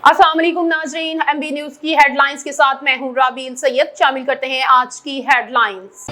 अस्सलाम वालेकुम नाज़रीन, एमबी न्यूज की हेडलाइंस के साथ मैं हूं राबील सैयद। शामिल करते हैं आज की हेडलाइंस।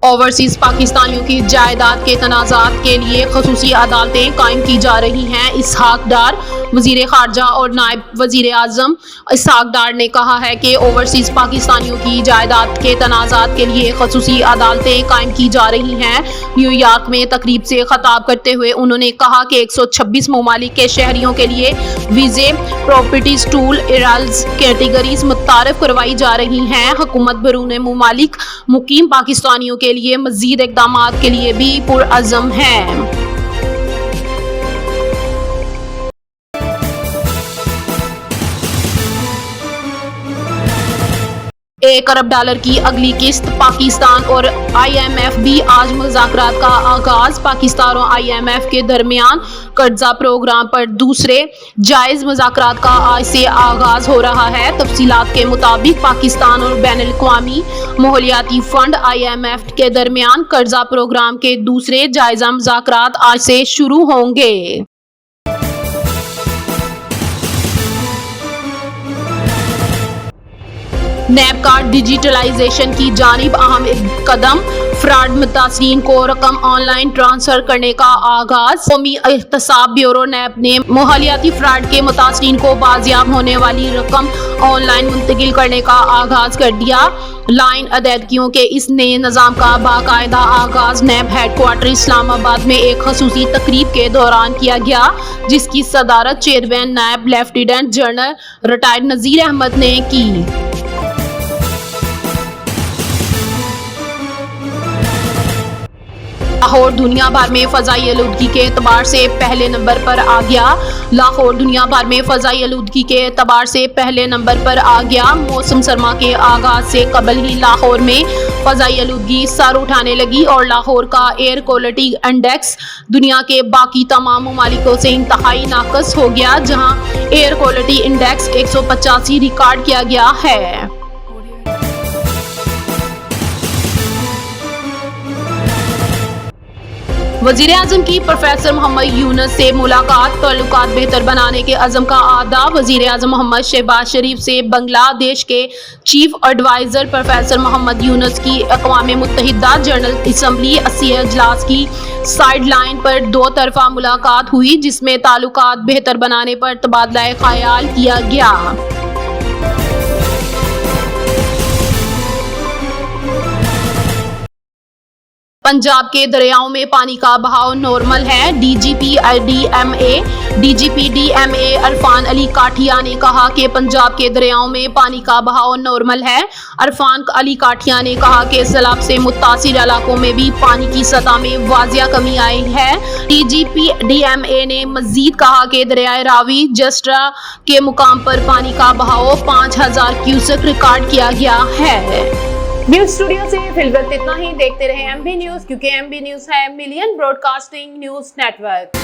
ओवरसीज पाकिस्तानियों की जायदाद के तनाज़ात के लिए खसूसी अदालतें कायम की जा रही हैं। इसहाक डार वज़ीर ख़ारजा और नायब वज़ीर आज़म इसहाक डार ने कहा है कि ओवरसीज पाकिस्तानियों की जायदाद के तनाज़ात के लिए खसूसी अदालतें कायम की जा रही हैं। न्यूयॉर्क में तकरीब से खताब करते हुए उन्होंने कहा कि 126 ममालिक के शहरियों के लिए वीज़े, प्रॉपर्टीज, टूल, इराल्स कैटेगरीज मुतारफ करवाई जा रही हैं। हुकूमत बरूने ममालिक मुकीम पाकिस्तानियों के लिए मज़ीद इक़दामात के लिए भी पुरअज़म है। 1 अरब डॉलर की अगली किस्त पाकिस्तान और IMF भी आज मुज़ाकरात का आगाज। पाकिस्तान और IMF के दरमियान कर्जा प्रोग्राम पर दूसरे जायज़ मुज़ाकरात का आज से आगाज हो रहा है। तफसीलात के मुताबिक पाकिस्तान और बैनुल-अक़वामी माहौलियाती फंड IMF के दरमियान कर्जा प्रोग्राम के दूसरे जायज़ा मुज़ाकरात आज से शुरू होंगे। नैब का डिजिटलाइजेशन की जानिब अहम कदम। फ्रॉड मुतासरीन को रकम ऑनलाइन ट्रांसफर करने का आगाज। कौमी एहतसाब ब्यूरो नैब ने माहौलियाती फ्रॉड के मुतासरीन को बाजियाब होने वाली रकम ऑनलाइन मुंतकिल करने का आगाज कर दिया। लाइन अदायगियों के इस नए निज़ाम का बाकायदा आगाज नैब हेडक्वार्टर इस्लामाबाद में एक खसूसी तकरीब के दौरान किया गया, जिसकी सदारत चेयरमैन नायब लेफ्टिनेंट जनरल रिटायर्ड नज़ीर अहमद ने की। लाहौर दुनिया भर में फ़ज़ाई आलूदगी के एतबार से पहले नंबर पर आ गया। लाहौर दुनिया भर में फ़ज़ाई आलूदगी के एतबार से पहले नंबर पर आ गया। मौसम सरमा के आगाज से कबल ही लाहौर में फ़ज़ाई आलूदगी सर उठाने लगी और लाहौर का एयर क्वालिटी इंडेक्स दुनिया के बाकी तमाम ममालिकों से इंतहाई नाक़स हो गया, जहाँ एयर क्वालिटी इंडेक्स 185 रिकॉर्ड किया गया है। वज़ीर आज़म की प्रोफेसर मोहम्मद यूनुस से मुलाकात। ताल्लुकात बेहतर बनाने के अज़म का आदा। वज़ीर आज़म मोहम्मद शहबाज शरीफ से बांग्लादेश के chief adviser professor Mohammad Yunus की अक़वाम मुत्तहिदा जनरल असम्बली 80 अजलास की साइड लाइन पर 2 तरफ़ा मुलाकात हुई, जिसमें ताल्लुकात बेहतर बनाने पर तबादला ख़याल किया गया। पंजाब के दरियाओं में पानी का बहाव नॉर्मल है। DGP DMA अरफान अली काठिया ने कहा कि पंजाब के दरियाओं में पानी का बहाव नॉर्मल है। अरफान अली काठिया ने कहा कि सैलाब से मुतासिर इलाकों में भी पानी की सतह में वाजिया कमी आई है। DGP DMA ने मजीद कहा कि दरियाए रावी जस्ट्रा के मुकाम पर पानी का बहाव 5000 क्यूसेक रिकॉर्ड किया गया है। न्यूज स्टूडियो से फिलहाल इतना ही। देखते रहे MB न्यूज, क्योंकि MB न्यूज है मिलियन ब्रॉडकास्टिंग न्यूज नेटवर्क।